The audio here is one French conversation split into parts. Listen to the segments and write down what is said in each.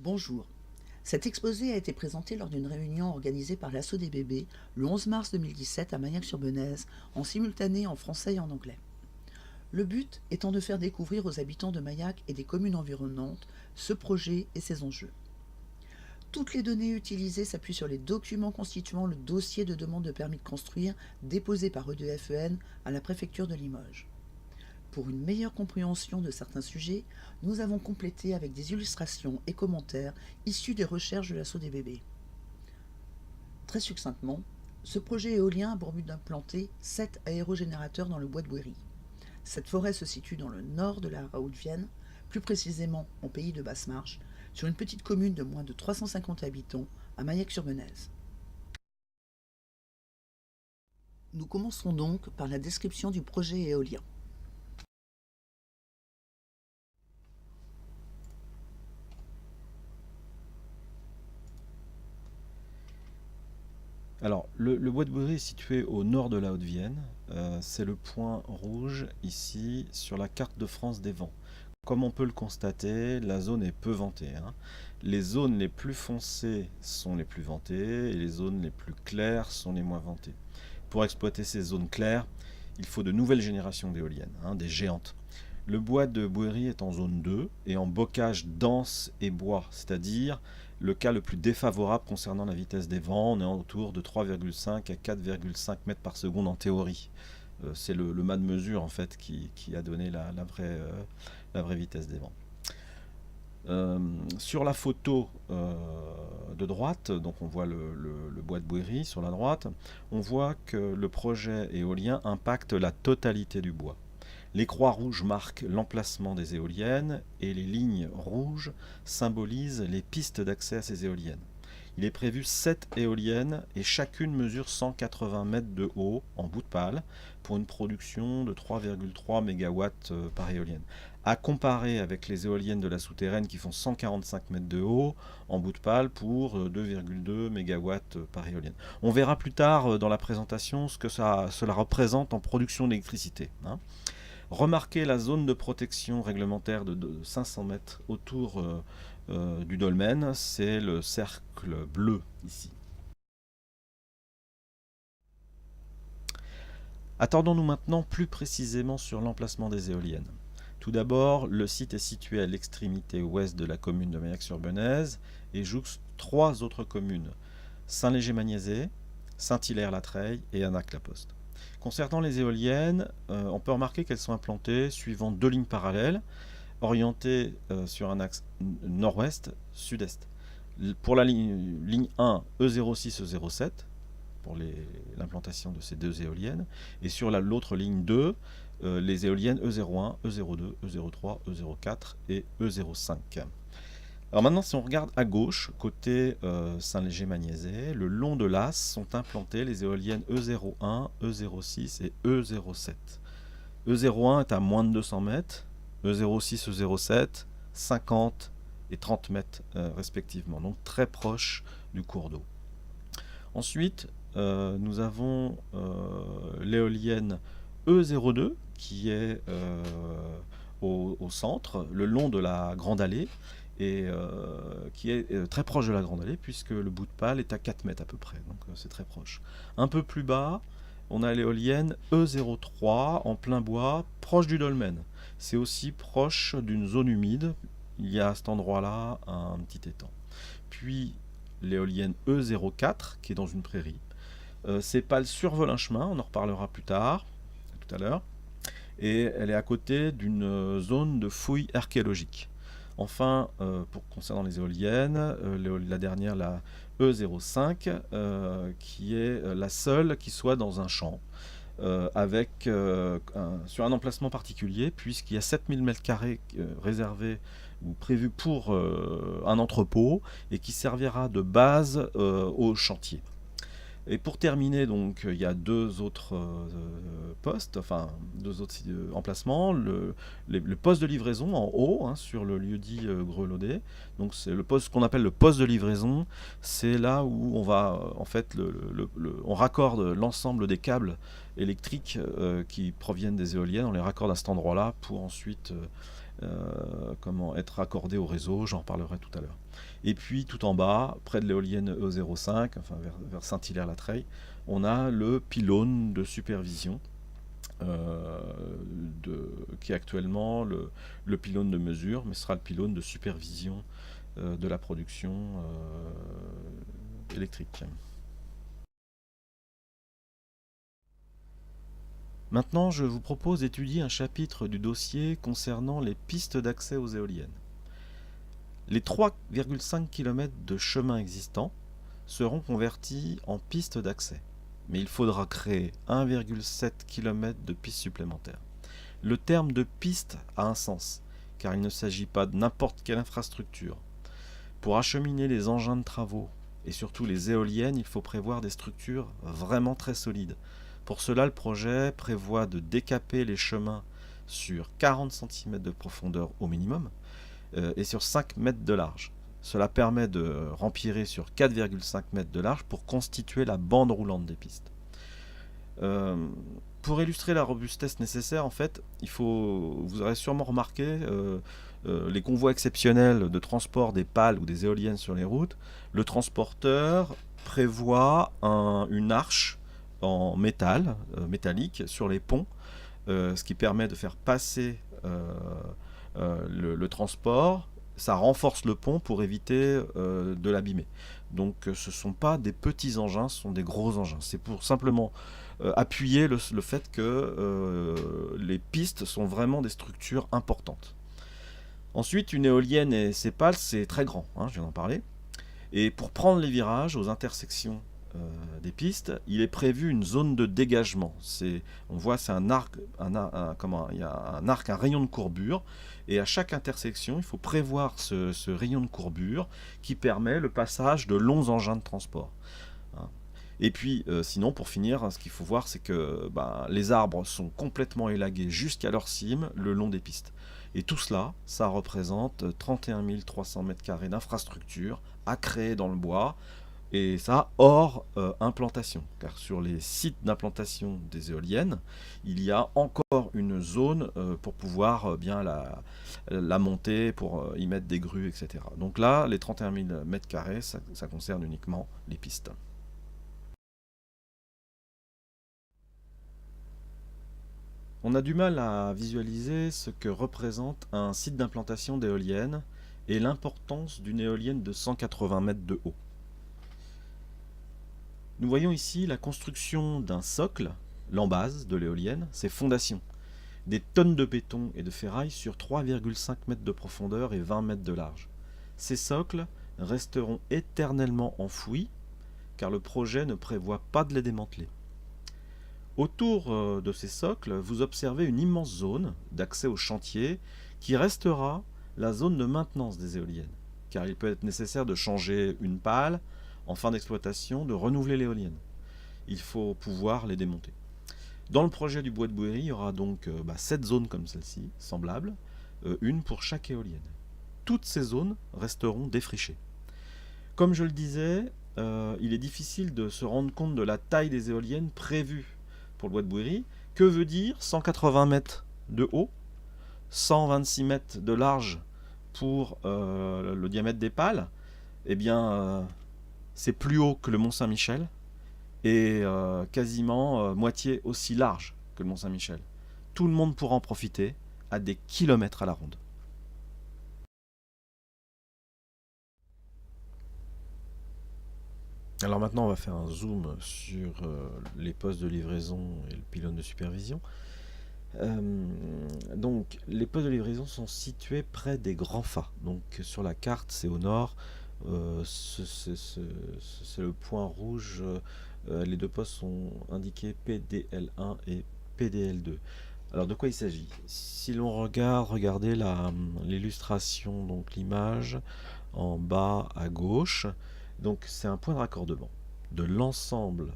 Bonjour. Cet exposé a été présenté lors d'une réunion organisée par l'Asso des bébés le 11 mars 2017 à Magnac-sur-Benaise, en simultané en français et en anglais. Le but étant de faire découvrir aux habitants de Maillac et des communes environnantes ce projet et ses enjeux. Toutes les données utilisées s'appuient sur les documents constituant le dossier de demande de permis de construire déposé par EDFEN à la préfecture de Limoges. Pour une meilleure compréhension de certains sujets, nous avons complété avec des illustrations et commentaires issus des recherches de l'Asso des bébés. Très succinctement, ce projet éolien a pour but d'implanter 7 aérogénérateurs dans le bois de Bouéry. Cette forêt se situe dans le nord de la Haute-Vienne, plus précisément en pays de Basse-Marche, sur une petite commune de moins de 350 habitants, à Maillac-sur-Benaise. Nous commencerons donc par la description du projet éolien. Alors, le bois de Bouéry est situé au nord de la Haute-Vienne. C'est le point rouge ici sur la carte de France des vents. Comme on peut le constater, la zone est peu ventée, hein. Les zones les plus foncées sont les plus ventées et les zones les plus claires sont les moins ventées. Pour exploiter ces zones claires, il faut de nouvelles générations d'éoliennes, hein, des géantes. Le bois de Bouéry est en zone 2 et en bocage dense et bois, c'est-à-dire le cas le plus défavorable concernant la vitesse des vents. On est autour de 3,5 à 4,5 mètres par seconde en théorie. C'est le mât de mesure en fait qui a donné la vraie vitesse des vents. Sur la photo de droite, donc on voit le bois de Bouéry sur la droite, on voit que le projet éolien impacte la totalité du bois. Les croix rouges marquent l'emplacement des éoliennes et les lignes rouges symbolisent les pistes d'accès à ces éoliennes. Il est prévu 7 éoliennes et chacune mesure 180 mètres de haut en bout de pale pour une production de 3,3 MW par éolienne. À comparer avec les éoliennes de la souterraine qui font 145 mètres de haut en bout de pale pour 2,2 MW par éolienne. On verra plus tard dans la présentation ce que cela représente en production d'électricité, hein. Remarquez la zone de protection réglementaire de 500 mètres autour du dolmen, c'est le cercle bleu ici. Attardons-nous maintenant plus précisément sur l'emplacement des éoliennes. Tout d'abord, le site est situé à l'extrémité ouest de la commune de Maillac-sur-Benaise et jouxte 3 autres communes, Saint-Léger-Magnézé, Saint-Hilaire-la-Treille et Anac-la-Poste. Concernant les éoliennes, on peut remarquer qu'elles sont implantées suivant 2 lignes parallèles, orientées sur un axe nord-ouest-sud-est. Pour la ligne 1, E06, E07, pour l'implantation de ces 2 éoliennes, et sur l'autre ligne 2, les éoliennes E01, E02, E03, E04 et E05. Alors maintenant, si on regarde à gauche, côté Saint-Léger-Magnézé, le long de l'As sont implantées les éoliennes E01, E06 et E07. E01 est à moins de 200 mètres, E06, E07, 50 et 30 mètres respectivement, donc très proche du cours d'eau. Ensuite, nous avons l'éolienne E02 qui est au centre, le long de la Grande Allée, et qui est très proche de la Grande Allée puisque le bout de pale est à 4 mètres à peu près, donc c'est très proche. Un peu plus bas, on a l'éolienne E03 en plein bois, proche du dolmen. C'est aussi proche d'une zone humide, il y a à cet endroit-là un petit étang. Puis l'éolienne E04 qui est dans une prairie. Ces pales survolent un chemin, on en reparlera plus tard, tout à l'heure, et elle est à côté d'une zone de fouilles archéologiques. Enfin, concernant les éoliennes, la dernière, la E05, qui est la seule qui soit dans un champ, sur un emplacement particulier, puisqu'il y a 7000 m² réservés ou prévus pour un entrepôt, et qui servira de base au chantier. Et pour terminer, donc, il y a 2 autres postes, enfin 2 autres emplacements. Le poste de livraison en haut, hein, sur le lieu-dit Grelaudet. Donc c'est le poste qu'on appelle le poste de livraison. C'est là où on va, en fait, on raccorde l'ensemble des câbles électriques qui proviennent des éoliennes. On les raccorde à cet endroit-là pour ensuite être raccordé au réseau, j'en reparlerai tout à l'heure. Et puis tout en bas, près de l'éolienne E05, enfin vers Saint-Hilaire-la-Treille, on a le pylône de supervision, qui est actuellement le pylône de mesure, mais ce sera le pylône de supervision de la production électrique. Maintenant, je vous propose d'étudier un chapitre du dossier concernant les pistes d'accès aux éoliennes. Les 3,5 km de chemin existants seront convertis en pistes d'accès, mais il faudra créer 1,7 km de pistes supplémentaires. Le terme de piste a un sens, car il ne s'agit pas de n'importe quelle infrastructure. Pour acheminer les engins de travaux, et surtout les éoliennes, il faut prévoir des structures vraiment très solides. Pour cela, le projet prévoit de décaper les chemins sur 40 cm de profondeur au minimum et sur 5 mètres de large. Cela permet de rempirer sur 4,5 mètres de large pour constituer la bande roulante des pistes. Pour illustrer la robustesse nécessaire, en fait, vous aurez sûrement remarqué les convois exceptionnels de transport des pales ou des éoliennes sur les routes. Le transporteur prévoit une arche en métal, métallique, sur les ponts, ce qui permet de faire passer le transport. Ça renforce le pont pour éviter de l'abîmer. Donc ce ne sont pas des petits engins, ce sont des gros engins. C'est pour simplement appuyer le fait que les pistes sont vraiment des structures importantes. Ensuite, une éolienne et ses pales, c'est très grand, je viens d'en parler. Et pour prendre les virages aux intersections des pistes, il est prévu une zone de dégagement. On voit, c'est un arc, il y a un arc, un rayon de courbure, et à chaque intersection, il faut prévoir ce rayon de courbure qui permet le passage de longs engins de transport. Et puis, sinon, pour finir, ce qu'il faut voir, c'est que les arbres sont complètement élagués jusqu'à leur cime le long des pistes. Et tout cela, ça représente 31 300 m² d'infrastructures à créer dans le bois, et ça hors implantation, car sur les sites d'implantation des éoliennes, il y a encore une zone pour pouvoir bien la monter, pour y mettre des grues, etc. Donc là, les 31 000 m², ça concerne uniquement les pistes. On a du mal à visualiser ce que représente un site d'implantation d'éoliennes et l'importance d'une éolienne de 180 mètres de haut. Nous voyons ici la construction d'un socle, l'embase de l'éolienne, ses fondations. Des tonnes de béton et de ferraille sur 3,5 mètres de profondeur et 20 mètres de large. Ces socles resteront éternellement enfouis, car le projet ne prévoit pas de les démanteler. Autour de ces socles, vous observez une immense zone d'accès au chantier qui restera la zone de maintenance des éoliennes, car il peut être nécessaire de changer une pale en fin d'exploitation, de renouveler l'éolienne. Il faut pouvoir les démonter. Dans le projet du Bois de Bouillerie, il y aura donc 7 zones comme celle-ci, semblables, une pour chaque éolienne. Toutes ces zones resteront défrichées. Comme je le disais, il est difficile de se rendre compte de la taille des éoliennes prévues pour le Bois de Bouillerie. Que veut dire 180 mètres de haut, 126 mètres de large pour le diamètre des pales? Eh bien, c'est plus haut que le Mont-Saint-Michel et quasiment moitié aussi large que le Mont-Saint-Michel. Tout le monde pourra en profiter à des kilomètres à la ronde. Alors maintenant, on va faire un zoom sur les postes de livraison et le pylône de supervision. Donc, les postes de livraison sont situés près des grands phas. Donc, sur la carte, c'est au nord. C'est le point rouge. Les deux postes sont indiqués PDL1 et PDL2. Alors, de quoi il s'agit? Si l'on regardez l'illustration, donc l'image en bas à gauche, donc c'est un point de raccordement de l'ensemble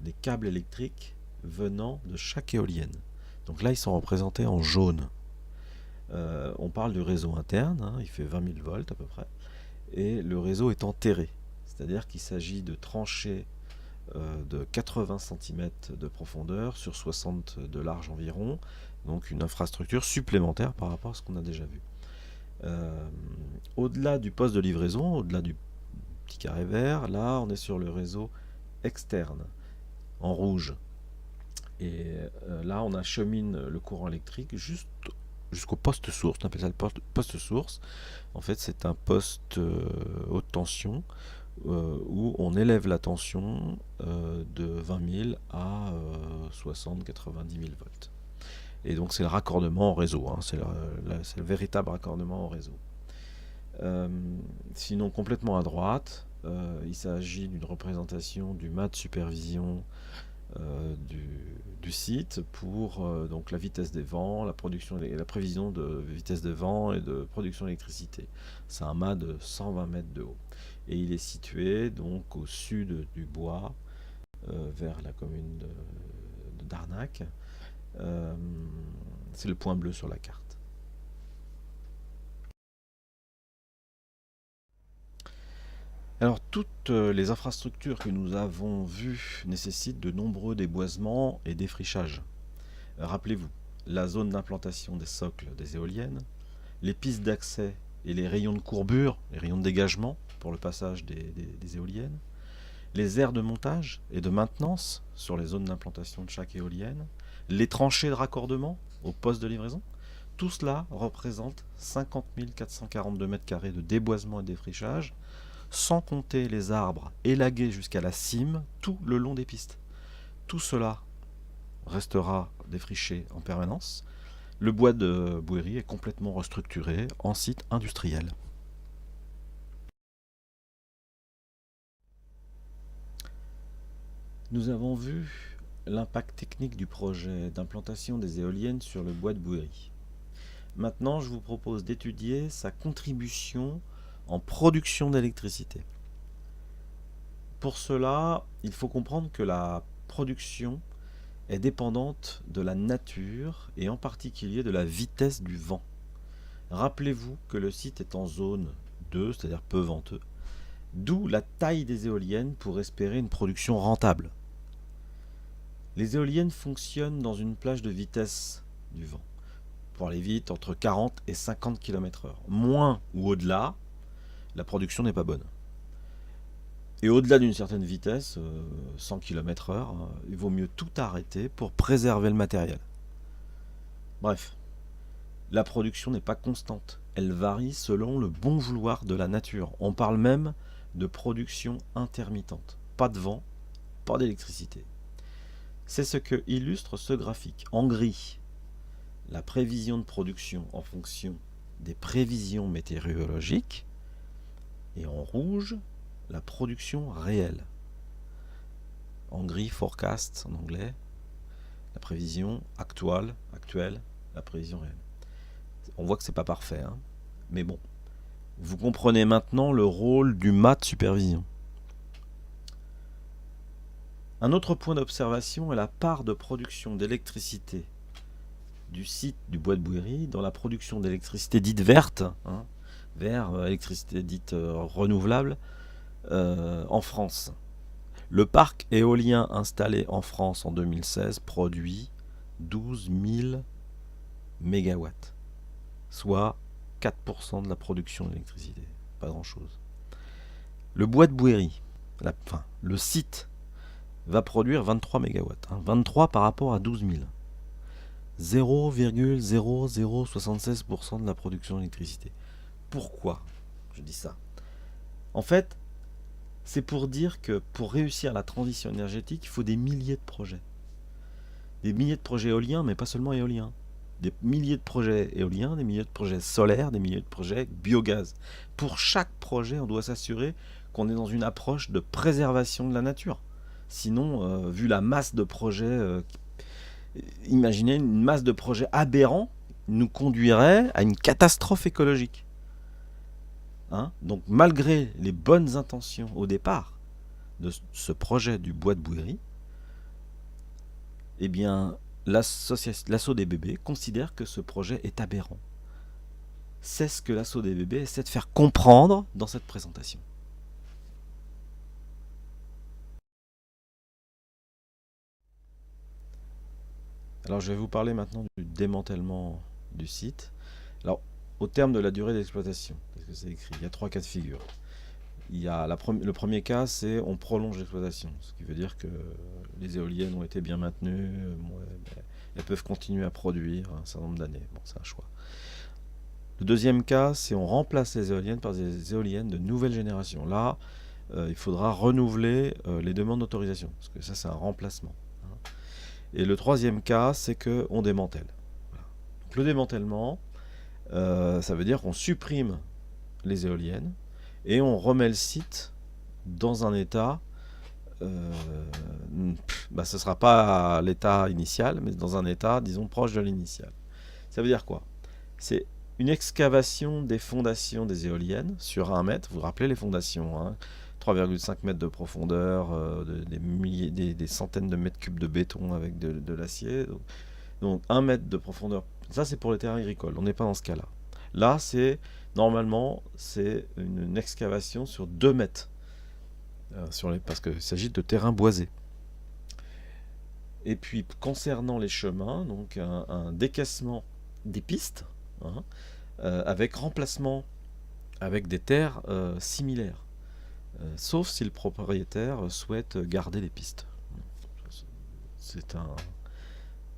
des câbles électriques venant de chaque éolienne. Donc là, ils sont représentés en jaune. On parle du réseau interne, il fait 20 000 volts à peu près, et le réseau est enterré, c'est-à-dire qu'il s'agit de tranchées de 80 cm de profondeur sur 60 de large environ, Donc une infrastructure supplémentaire par rapport à ce qu'on a déjà vu. Au-delà du poste de livraison, au-delà du petit carré vert, là on est sur le réseau externe, en rouge. Et là on achemine le courant électrique jusqu'au poste source, on appelle ça le poste source. En fait c'est un poste haute tension où on élève la tension de 20 000 à 60-90 000 volts. Et donc c'est le raccordement au réseau, hein, c'est le véritable raccordement au réseau. Sinon complètement à droite, il s'agit d'une représentation du mât de supervision du site pour donc la vitesse des vents, la prévision de vitesse de vent et de production d'électricité. C'est un mât de 120 mètres de haut. Et il est situé donc au sud du bois, vers la commune d'Arnac. C'est le point bleu sur la carte. Alors toutes les infrastructures que nous avons vues nécessitent de nombreux déboisements et défrichages. Rappelez-vous, la zone d'implantation des socles des éoliennes, les pistes d'accès et les rayons de courbure, les rayons de dégagement pour le passage des éoliennes, les aires de montage et de maintenance sur les zones d'implantation de chaque éolienne, les tranchées de raccordement au poste de livraison, tout cela représente 50 442 m² de déboisement et défrichage, sans compter les arbres élagués jusqu'à la cime tout le long des pistes. Tout cela restera défriché en permanence. Le bois de Bouéry est complètement restructuré en site industriel. Nous avons vu l'impact technique du projet d'implantation des éoliennes sur le bois de Bouéry. Maintenant, je vous propose d'étudier sa contribution en production d'électricité. Pour cela, il faut comprendre que la production est dépendante de la nature et en particulier de la vitesse du vent. Rappelez-vous que le site est en zone 2, c'est-à-dire peu venteux, d'où la taille des éoliennes pour espérer une production rentable. Les éoliennes fonctionnent dans une plage de vitesse du vent, pour aller vite entre 40 et 50 km/h. Moins ou au-delà, la production n'est pas bonne. Et au-delà d'une certaine vitesse, 100 km/h, il vaut mieux tout arrêter pour préserver le matériel. Bref, la production n'est pas constante. Elle varie selon le bon vouloir de la nature. On parle même de production intermittente. Pas de vent, pas d'électricité. C'est ce que illustre ce graphique. En gris, la prévision de production en fonction des prévisions météorologiques. Et en rouge, la production réelle. En gris, forecast en anglais, la prévision actuelle, la prévision réelle. On voit que c'est pas parfait, hein, mais bon. Vous comprenez maintenant le rôle du mât de supervision. Un autre point d'observation est la part de production d'électricité du site du bois de Bouéry dans la production d'électricité dite verte, hein, vert, électricité dite renouvelable, en France. Le parc éolien installé en France en 2016 produit 12 000 MW, soit 4% de la production d'électricité. Pas grand-chose. Le bois de Bouéry, le site, va produire 23 MW. 23 par rapport à 12 000. 0,0076% de la production d'électricité. Pourquoi je dis ça? En fait, c'est pour dire que pour réussir la transition énergétique, il faut des milliers de projets. Des milliers de projets éoliens, mais pas seulement éoliens. Des milliers de projets éoliens, des milliers de projets solaires, des milliers de projets biogaz. Pour chaque projet, on doit s'assurer qu'on est dans une approche de préservation de la nature. Sinon, vu la masse de projets, imaginez une masse de projets aberrants nous conduirait à une catastrophe écologique. Hein? Donc malgré les bonnes intentions au départ de ce projet du bois de Bouéry, eh bien l'assaut des bébés considère que ce projet est aberrant. C'est ce que l'assaut des bébés essaie de faire comprendre dans cette présentation. Alors je vais vous parler maintenant du démantèlement du site. Alors au terme de la durée d'exploitation, parce que c'est écrit, il y a 3 cas de figure. Il y a le premier cas, c'est on prolonge l'exploitation, ce qui veut dire que les éoliennes ont été bien maintenues, elles peuvent continuer à produire un certain nombre d'années. Bon, c'est un choix. Le deuxième cas, c'est on remplace les éoliennes par des éoliennes de nouvelle génération. Là, il faudra renouveler les demandes d'autorisation, parce que ça, c'est un remplacement. Et le troisième cas, c'est qu'on démantèle. Voilà. Donc, le démantèlement, ça veut dire qu'on supprime les éoliennes et on remet le site dans un état, ce ne sera pas l'état initial, mais dans un état, disons, proche de l'initial. Ça veut dire quoi? C'est une excavation des fondations des éoliennes sur 1 mètre. Vous vous rappelez les fondations, hein, 3,5 mètres de profondeur, des centaines de mètres cubes de béton avec de l'acier. Donc 1 mètre de profondeur. Ça, c'est pour les terrains agricoles. On n'est pas dans ce cas-là. Là, normalement, c'est une excavation sur 2 mètres. Parce qu'il s'agit de terrains boisés. Et puis, concernant les chemins, donc un décaissement des pistes, hein, avec remplacement avec des terres similaires. Sauf si le propriétaire souhaite garder les pistes. C'est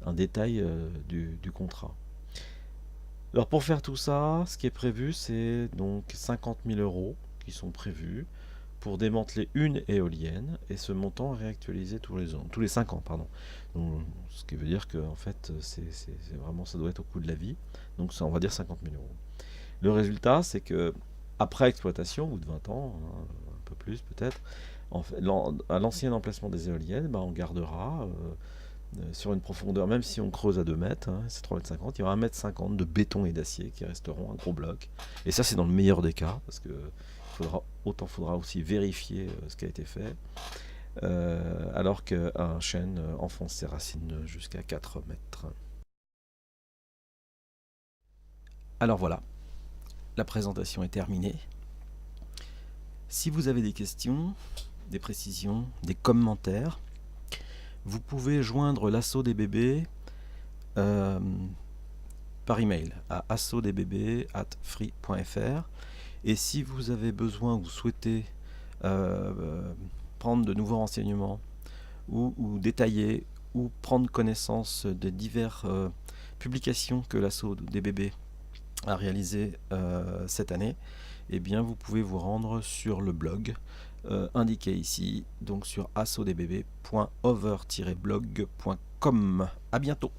un détail du contrat. Alors pour faire tout ça, ce qui est prévu, c'est donc 50 000 € qui sont prévus pour démanteler une éolienne, et ce montant est réactualisé tous les 5 ans. Pardon. Donc, ce qui veut dire que en fait, c'est vraiment, ça doit être au coût de la vie. Donc ça, on va dire 50 000 €. Le résultat, c'est que après exploitation, au bout de 20 ans, hein, un peu plus peut-être, à l'ancien emplacement des éoliennes, on gardera sur une profondeur, même si on creuse à 2 mètres, hein, c'est 3,50 m, il y aura 1,50 m de béton et d'acier qui resteront un gros bloc. Et ça, c'est dans le meilleur des cas, parce que faudra aussi vérifier ce qui a été fait, alors qu'un chêne enfonce ses racines jusqu'à 4 mètres. Alors voilà, la présentation est terminée. Si vous avez des questions, des précisions, des commentaires, vous pouvez joindre l'assaut des bébés par email à assautdesbébés@free.fr. Et si vous avez besoin ou souhaitez prendre de nouveaux renseignements ou détailler ou prendre connaissance des diverses publications que l'assaut des bébés a réalisées cette année, eh bien vous pouvez vous rendre sur le blog indiqué ici, donc sur assautdesbébés.over-blog.com. À bientôt.